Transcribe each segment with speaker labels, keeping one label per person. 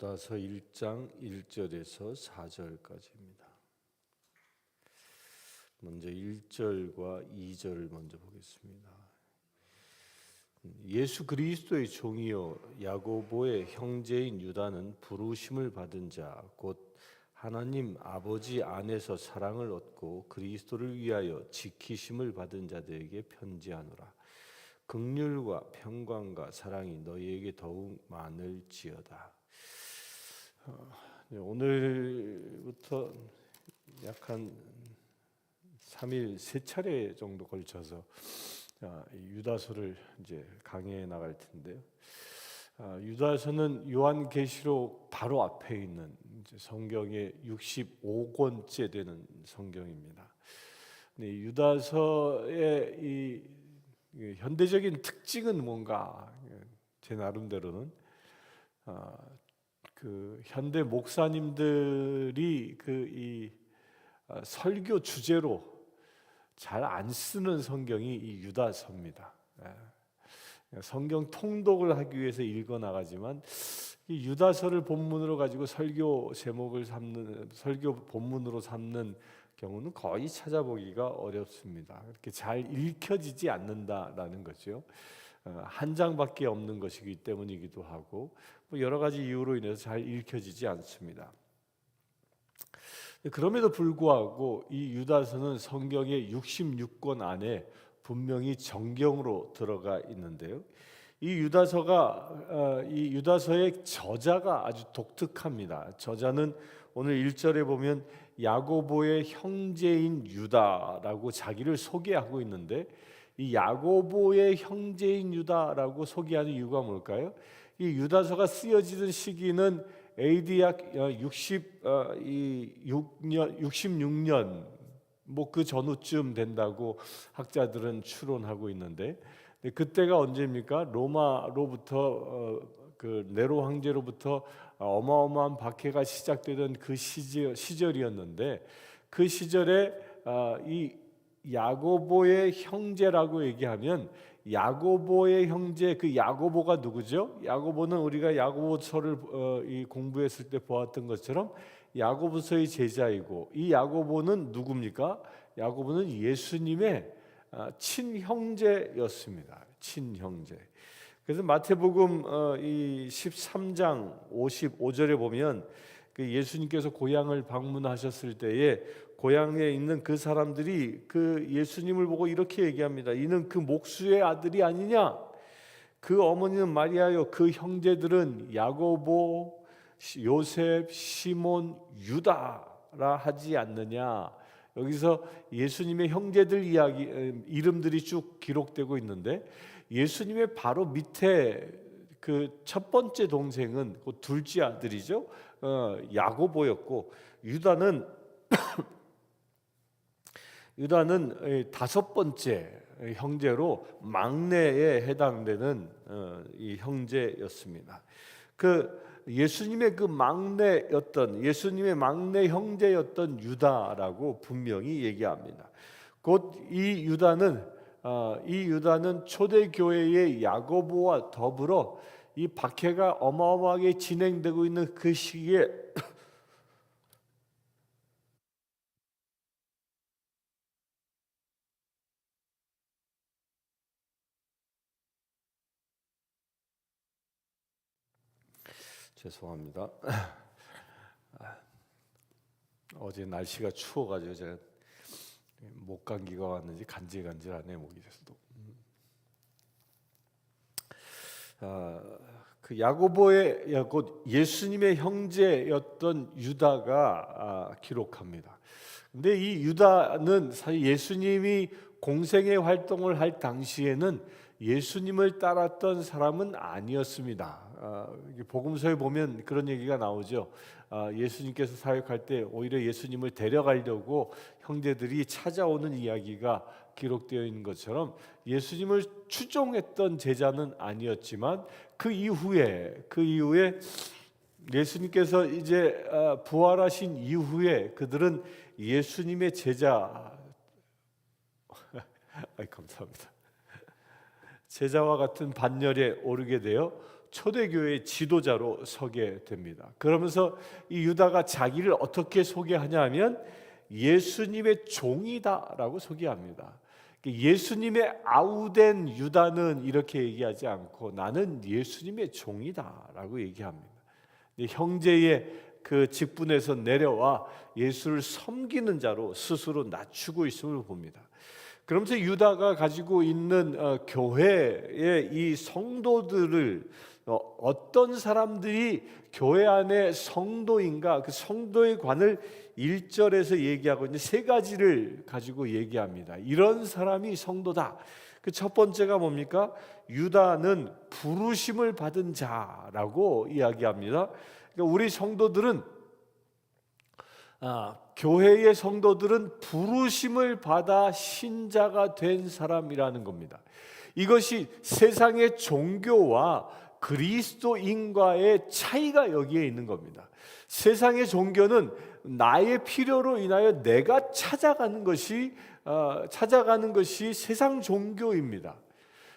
Speaker 1: 유다서 1장 1절에서 4절까지입니다. 먼저 1절과 2절을 먼저 보겠습니다. 예수 그리스도의 종이요 야고보의 형제인 유다는 부르심을 받은 자 곧 하나님 아버지 안에서 사랑을 얻고 그리스도를 위하여 지키심을 받은 자들에게 편지하노라. 긍휼과 평강과 사랑이 너희에게 더욱 많을지어다. 오늘부터 약 한 3일 3차례 정도 걸쳐서 유다서를 이제 강해해 나갈 텐데요. 유다서는 요한계시록 바로 앞에 있는 성경의 65권째 되는 성경입니다. 유다서의 이 현대적인 특징은 뭔가 제 나름대로는 그 현대 목사님들이 이 설교 주제로 잘 안 쓰는 성경이 이 유다서입니다. 성경 통독을 하기 위해서 읽어 나가지만 이 유다서를 본문으로 가지고 설교 제목을 삼는 설교 본문으로 삼는 경우는 거의 찾아보기가 어렵습니다. 그렇게 잘 읽혀지지 않는다라는 거죠. 한 장밖에 없는 것이기 때문이기도 하고 여러 가지 이유로 인해서 잘 읽혀지지 않습니다. 그럼에도 불구하고 이 유다서는 성경의 66권 안에 분명히 정경으로 들어가 있는데요. 이 유다서의 저자가 아주 독특합니다. 저자는 오늘 1절에 보면 야고보의 형제인 유다라고 자기를 소개하고 있는데 이 야고보의 형제인 유다라고 소개하는 이유가 뭘까요? 이 유다서가 쓰여지던 시기는 AD 약 66년 뭐 그 전후쯤 된다고 학자들은 추론하고 있는데 그때가 언제입니까? 로마로부터 그 네로 황제로부터 어마어마한 박해가 시작되던 그 시절이었는데 그 시절에 이 야고보의 형제라고 얘기하면 야고보의 형제 그 야고보가 누구죠? 야고보는 우리가 야고보서를 공부했을 때 보았던 것처럼 야고보서의 제자이고 이 야고보는 누굽니까? 야고보는 예수님의 친형제였습니다. 친형제. 그래서 마태복음 이 13장 55절에 보면 그 예수님께서 고향을 방문하셨을 때에 고향에 있는 그 사람들이 그 예수님을 보고 이렇게 얘기합니다. 이는 그 목수의 아들이 아니냐? 그 어머니는 마리아요. 그 형제들은 야고보, 요셉, 시몬, 유다라 하지 않느냐? 여기서 예수님의 형제들 이야기 이름들이 쭉 기록되고 있는데 예수님의 바로 밑에 그 첫 번째 동생은 그 둘째 아들이죠. 야고보였고 유다는 다섯 번째 형제로 막내에 해당되는 이 형제였습니다. 그 예수님의 막내 형제였던 유다라고 분명히 얘기합니다. 곧 이 유다는 초대교회의 야고보와 더불어 이 박해가 어마어마하게 진행되고 있는 그 시기에 죄송합니다. 어제 날씨가 추워가지고 제가 목 감기가 왔는지 간질간질하네 목이. 그 야고보의 곧 예수님의 형제였던 유다가 기록합니다. 근데 이 유다는 사실 예수님이 공생의 활동을 할 당시에는 예수님을 따랐던 사람은 아니었습니다. 복음서에 보면 그런 얘기가 나오죠. 예수님께서 사역할 때 오히려 예수님을 데려가려고 형제들이 찾아오는 이야기가 기록되어 있는 것처럼 예수님을 추종했던 제자는 아니었지만 그 이후에 예수님께서 이제 부활하신 이후에 그들은 예수님의 제자 감사합니다. 제자와 같은 반열에 오르게 되어 초대교회의 지도자로 서게 됩니다. 그러면서 이 유다가 자기를 어떻게 소개하냐 하면 예수님의 종이다라고 소개합니다. 예수님의 아우된 유다는 이렇게 얘기하지 않고 나는 예수님의 종이다라고 얘기합니다. 형제의 그 직분에서 내려와 예수를 섬기는 자로 스스로 낮추고 있음을 봅니다. 그러면서 유다가 가지고 있는 교회의 이 성도들을 어떤 사람들이 교회 안에 성도인가, 그 성도의 관을 1절에서 얘기하고 있는 세 가지를 가지고 얘기합니다. 이런 사람이 성도다. 그 첫 번째가 뭡니까? 유다는 부르심을 받은 자라고 이야기합니다. 그러니까 우리 성도들은 교회의 성도들은 부르심을 받아 신자가 된 사람이라는 겁니다. 이것이 세상의 종교와 그리스도인과의 차이가 여기에 있는 겁니다. 세상의 종교는 나의 필요로 인하여 내가 찾아가는 것이 세상 종교입니다.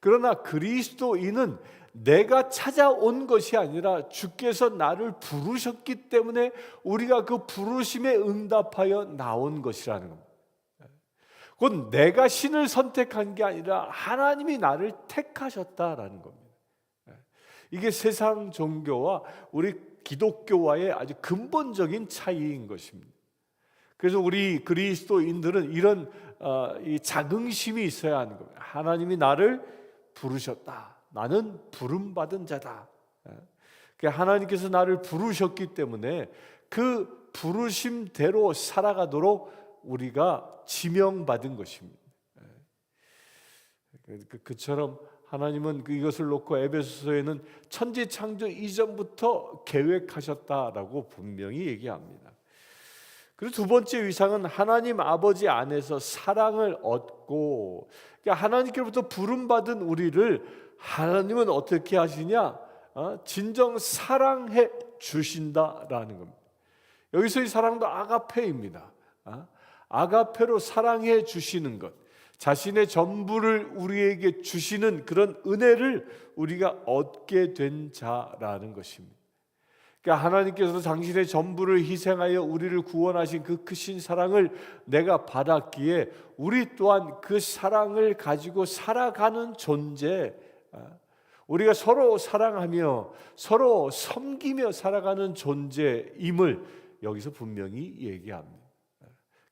Speaker 1: 그러나 그리스도인은 내가 찾아온 것이 아니라 주께서 나를 부르셨기 때문에 우리가 그 부르심에 응답하여 나온 것이라는 겁니다. 곧 내가 신을 선택한 게 아니라 하나님이 나를 택하셨다라는 겁니다. 이게 세상 종교와 우리 기독교와의 아주 근본적인 차이인 것입니다. 그래서 우리 그리스도인들은 이런 이 자긍심이 있어야 하는 겁니다. 하나님이 나를 부르셨다. 나는 부름받은 자다. 하나님께서 나를 부르셨기 때문에 그 부르심대로 살아가도록 우리가 지명받은 것입니다. 그처럼 하나님은 이것을 놓고 에베소서에는 천지 창조 이전부터 계획하셨다라고 분명히 얘기합니다. 그리고 두 번째 위상은 하나님 아버지 안에서 사랑을 얻고, 그러니까 하나님께로부터 부름받은 우리를 하나님은 어떻게 하시냐? 진정 사랑해 주신다라는 겁니다. 여기서 이 사랑도 아가페입니다. 아가페로 사랑해 주시는 것, 자신의 전부를 우리에게 주시는 그런 은혜를 우리가 얻게 된 자라는 것입니다. 그러니까 하나님께서 당신의 전부를 희생하여 우리를 구원하신 그 크신 사랑을 내가 받았기에 우리 또한 그 사랑을 가지고 살아가는 존재, 우리가 서로 사랑하며 서로 섬기며 살아가는 존재임을 여기서 분명히 얘기합니다.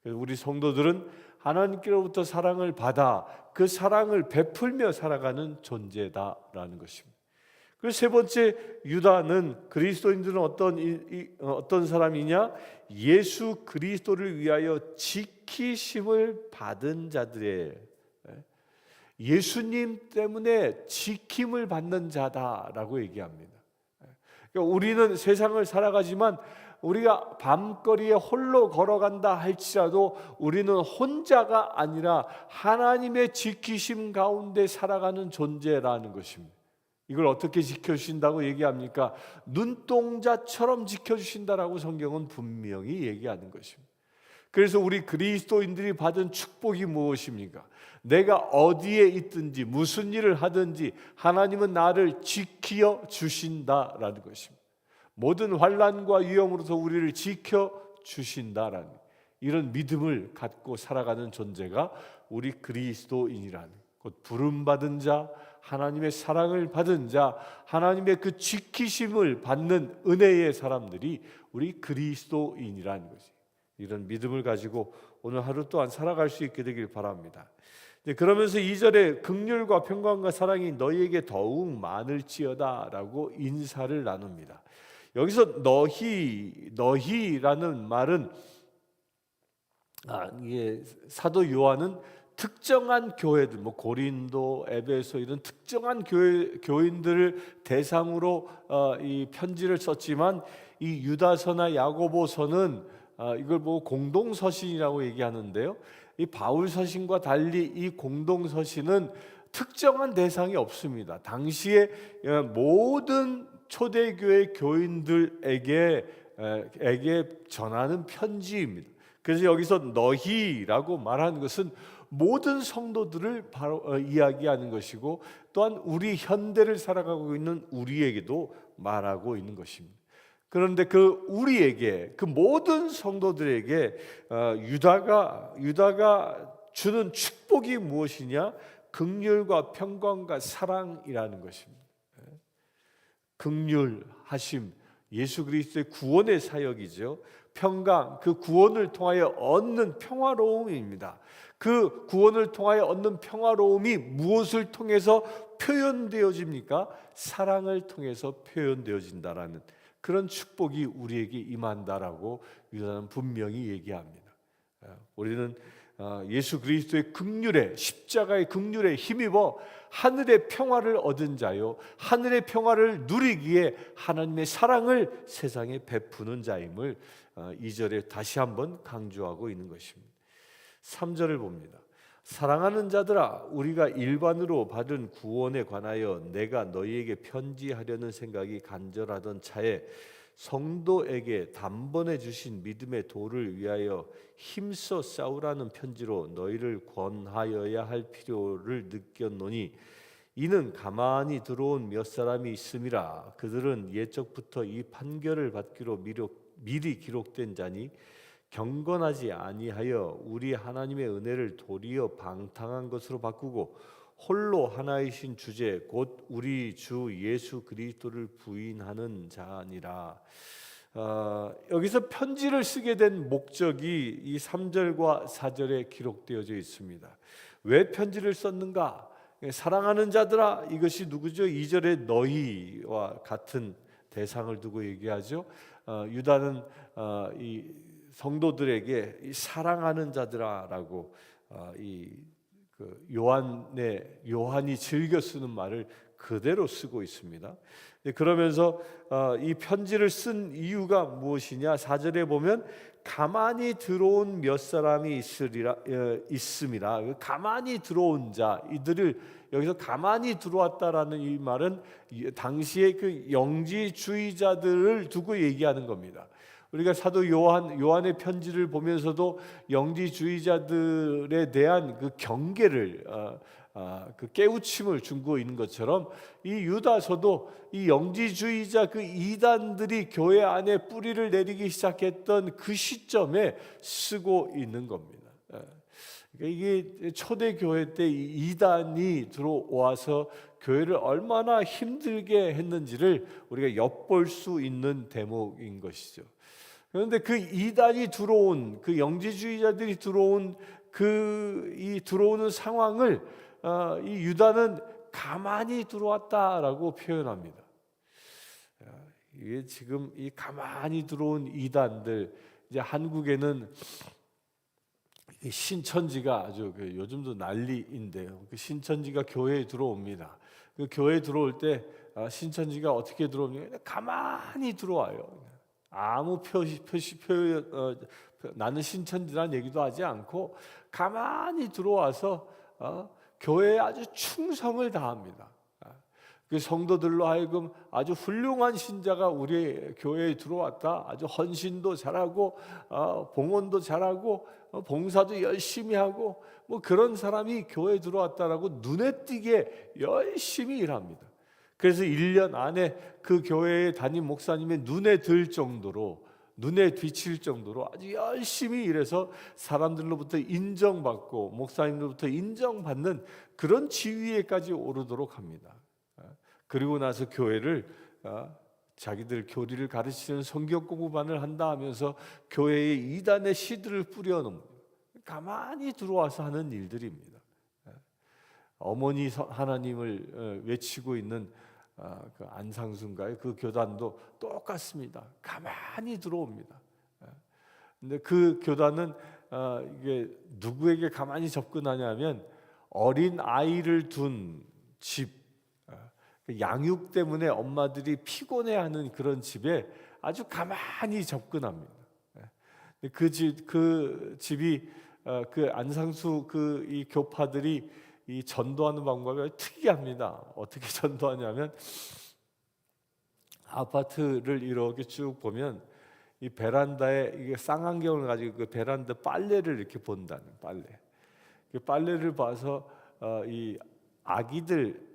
Speaker 1: 그래서 우리 성도들은 하나님께로부터 사랑을 받아 그 사랑을 베풀며 살아가는 존재다라는 것입니다. 그리고 세 번째, 유다는 그리스도인들은 어떤 사람이냐? 예수 그리스도를 위하여 지키심을 받은 자들의, 예수님 때문에 지킴을 받는 자다라고 얘기합니다. 그러니까 우리는 세상을 살아가지만 우리가 밤거리에 홀로 걸어간다 할지라도 우리는 혼자가 아니라 하나님의 지키심 가운데 살아가는 존재라는 것입니다. 이걸 어떻게 지켜주신다고 얘기합니까? 눈동자처럼 지켜주신다라고 성경은 분명히 얘기하는 것입니다. 그래서 우리 그리스도인들이 받은 축복이 무엇입니까? 내가 어디에 있든지 무슨 일을 하든지 하나님은 나를 지켜 주신다라는 것입니다. 모든 환난과 위험으로서 우리를 지켜 주신다라는 이런 믿음을 갖고 살아가는 존재가 우리 그리스도인이라는, 곧 부름받은 자, 하나님의 사랑을 받은 자, 하나님의 그 지키심을 받는 은혜의 사람들이 우리 그리스도인이라는 것이, 이런 믿음을 가지고 오늘 하루 또한 살아갈 수 있게 되길 바랍니다. 그러면서 2절에 긍휼과 평강과 사랑이 너희에게 더욱 많을지어다 라고 인사를 나눕니다. 여기서 너희라는 말은 이게 사도 요한은 특정한 교회들, 고린도, 에베소 이런 특정한 교인들을 대상으로 이 편지를 썼지만 이 유다서나 야고보서는 이걸 보고 공동서신이라고 얘기하는데요. 이 바울 서신과 달리 이 공동서신은 특정한 대상이 없습니다. 당시에 모든 초대교회 교인들에게 전하는 편지입니다. 그래서 여기서 너희라고 말하는 것은 모든 성도들을 바로 이야기하는 것이고, 또한 우리 현대를 살아가고 있는 우리에게도 말하고 있는 것입니다. 그런데 그 우리에게, 그 모든 성도들에게 유다가 주는 축복이 무엇이냐? 긍휼과 평강과 사랑이라는 것입니다. 긍휼하심, 예수 그리스도의 구원의 사역이죠. 평강, 그 구원을 통하여 얻는 평화로움입니다. 그 구원을 통하여 얻는 평화로움이 무엇을 통해서 표현되어집니까? 사랑을 통해서 표현되어진다라는 그런 축복이 우리에게 임한다라고 유다는 분명히 얘기합니다. 우리는 예수 그리스도의 긍휼에, 십자가의 긍휼에 힘입어 하늘의 평화를 얻은 자요, 하늘의 평화를 누리기에 하나님의 사랑을 세상에 베푸는 자임을 2절에 다시 한번 강조하고 있는 것입니다. 3절을 봅니다. 사랑하는 자들아, 우리가 일반으로 받은 구원에 관하여 내가 너희에게 편지하려는 생각이 간절하던 차에 성도에게 단번에 주신 믿음의 도를 위하여 힘써 싸우라는 편지로 너희를 권하여야 할 필요를 느꼈노니, 이는 가만히 들어온 몇 사람이 있음이라. 그들은 옛적부터 이 판결을 받기로 미리 기록된 자니 경건하지 아니하여 우리 하나님의 은혜를 도리어 방탕한 것으로 바꾸고 홀로 하나이신 주제 곧 우리 주 예수 그리스도를 부인하는 자니라. 여기서 편지를 쓰게 된 목적이 이 3절과 4절에 기록되어져 있습니다. 왜 편지를 썼는가? 사랑하는 자들아, 이것이 누구죠? 2절에 너희와 같은 대상을 두고 얘기하죠. 유다는 이 성도들에게 이 사랑하는 자들아라고 요한이 즐겨 쓰는 말을 그대로 쓰고 있습니다. 그러면서 이 편지를 쓴 이유가 무엇이냐? 4절에 보면 가만히 들어온 몇 사람이 있음이라. 가만히 들어온 자, 이들을 여기서 가만히 들어왔다라는 이 말은 당시의 그 영지주의자들을 두고 얘기하는 겁니다. 우리가 사도 요한의 편지를 보면서도 영지주의자들에 대한 그 경계를 그 깨우침을 준고 있는 것처럼 이 유다서도 이 영지주의자 그 이단들이 교회 안에 뿌리를 내리기 시작했던 그 시점에 쓰고 있는 겁니다. 이게 초대 교회 때 이단이 들어와서 교회를 얼마나 힘들게 했는지를 우리가 엿볼 수 있는 대목인 것이죠. 그런데 그 이단이 들어온, 그 영지주의자들이 들어온 들어오는 상황을 이 유다는 가만히 들어왔다라고 표현합니다. 이게 지금 이 가만히 들어온 이단들, 이제 한국에는 신천지가 아주 요즘도 난리인데요. 그 신천지가 교회에 들어옵니다. 그 교회에 들어올 때 신천지가 어떻게 들어오냐? 가만히 들어와요. 아무 나는 신천지라는 얘기도 하지 않고 가만히 들어와서 교회에 아주 충성을 다합니다. 그 성도들로 하여금 아주 훌륭한 신자가 우리 교회에 들어왔다. 아주 헌신도 잘하고 봉헌도 잘하고 봉사도 열심히 하고 뭐 그런 사람이 교회에 들어왔다라고 눈에 띄게 열심히 일합니다. 그래서 1년 안에 그 교회의 담임 목사님의 눈에 비칠 정도로 아주 열심히 일해서 사람들로부터 인정받고 목사님들로부터 인정받는 그런 지위에까지 오르도록 합니다. 그리고 나서 교회를 자기들 교리를 가르치는 성경 공부반을 한다 하면서 교회에 이단의 시들을 뿌려놓은, 가만히 들어와서 하는 일들입니다. 어머니 하나님을 외치고 있는 그 안상수인가요? 그 교단도 똑같습니다. 가만히 들어옵니다. 근데 그 교단은 이게 누구에게 가만히 접근하냐면 어린 아이를 둔 집, 양육 때문에 엄마들이 피곤해하는 그런 집에 아주 가만히 접근합니다. 그 집이 그 안상수 이 교파들이 이 전도하는 방법이 특이합니다. 어떻게 전도하냐면 아파트를 이렇게 쭉 보면 이 베란다에 이게 쌍안경을 가지고 그 베란다 빨래를 이렇게 본다는, 빨래. 빨래를 봐서 이 아기들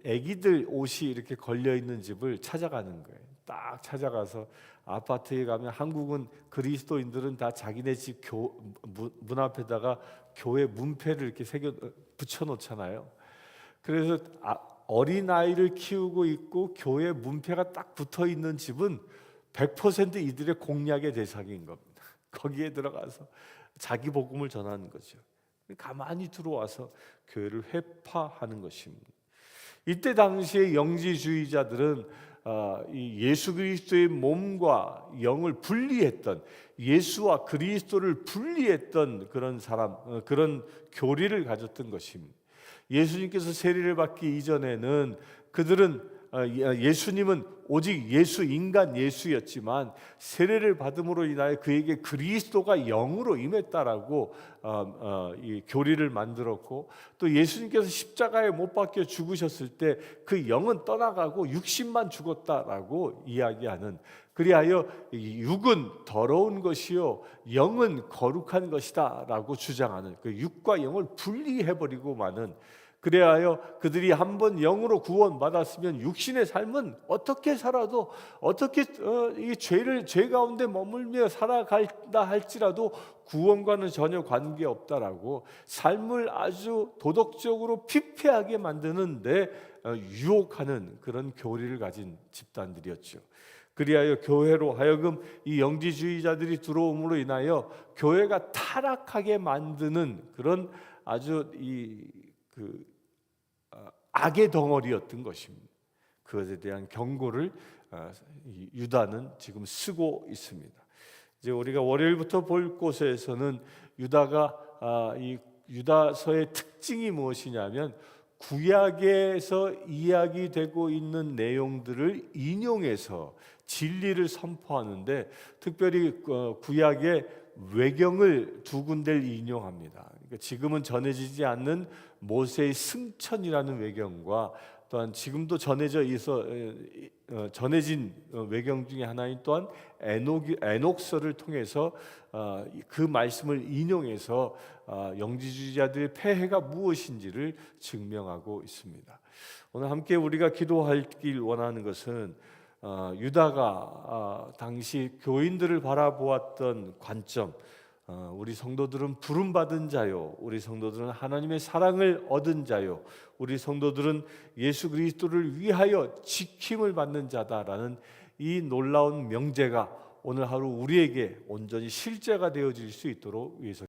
Speaker 1: 옷이 이렇게 걸려 있는 집을 찾아가는 거예요. 딱 찾아가서 아파트에 가면 한국은 그리스도인들은 다 자기네 집 문 앞에다가 교회 문패를 이렇게 새겨 붙여 놓잖아요. 그래서 어린 아이를 키우고 있고 교회 문패가 딱 붙어 있는 집은 100% 이들의 공략의 대상인 겁니다. 거기에 들어가서 자기 복음을 전하는 거죠. 가만히 들어와서 교회를 회파하는 것입니다. 이때 당시에 영지주의자들은 이 예수 그리스도의 몸과 영을 분리했던, 예수와 그리스도를 분리했던 그런 사람, 그런 교리를 가졌던 것입니다. 예수님께서 세례를 받기 이전에는 그들은 예수님은 오직 예수, 인간 예수였지만 세례를 받음으로 인하여 그에게 그리스도가 영으로 임했다라고 이 교리를 만들었고, 또 예수님께서 십자가에 못 박혀 죽으셨을 때 그 영은 떠나가고 육신만 죽었다라고 이야기하는, 그리하여 육은 더러운 것이요 영은 거룩한 것이다라고 주장하는, 그 육과 영을 분리해버리고 마는, 그래하여 그들이 한번 영으로 구원받았으면 육신의 삶은 어떻게 살아도, 어떻게 이 죄 가운데 머물며 살아간다 할지라도 구원과는 전혀 관계없다라고 삶을 아주 도덕적으로 피폐하게 만드는데 유혹하는 그런 교리를 가진 집단들이었죠. 그리하여 교회로 하여금 이 영지주의자들이 들어옴으로 인하여 교회가 타락하게 만드는 그런 아주 악의 덩어리였던 것입니다. 그것에 대한 경고를 유다는 지금 쓰고 있습니다. 이제 우리가 월요일부터 볼 곳에서는 유다가 이 유다서의 특징이 무엇이냐면 구약에서 이야기되고 있는 내용들을 인용해서 진리를 선포하는데, 특별히 구약의 외경을 두 군데를 인용합니다. 그러니까 지금은 전해지지 않는 모세의 승천이라는 외경과, 또한 지금도 전해진 외경 중에 하나인 또한 에녹서를 통해서 그 말씀을 인용해서 영지주의자들의 폐해가 무엇인지를 증명하고 있습니다. 오늘 함께 우리가 기도하길 원하는 것은 유다가 당시 교인들을 바라보았던 관점, 우리 성도들은 부름받은 자요, 우리 성도들은 하나님의 사랑을 얻은 자요, 우리 성도들은 예수 그리스도를 위하여 지킴을 받는 자다라는 이 놀라운 명제가 오늘 하루 우리에게 온전히 실제가 되어질 수 있도록 위해서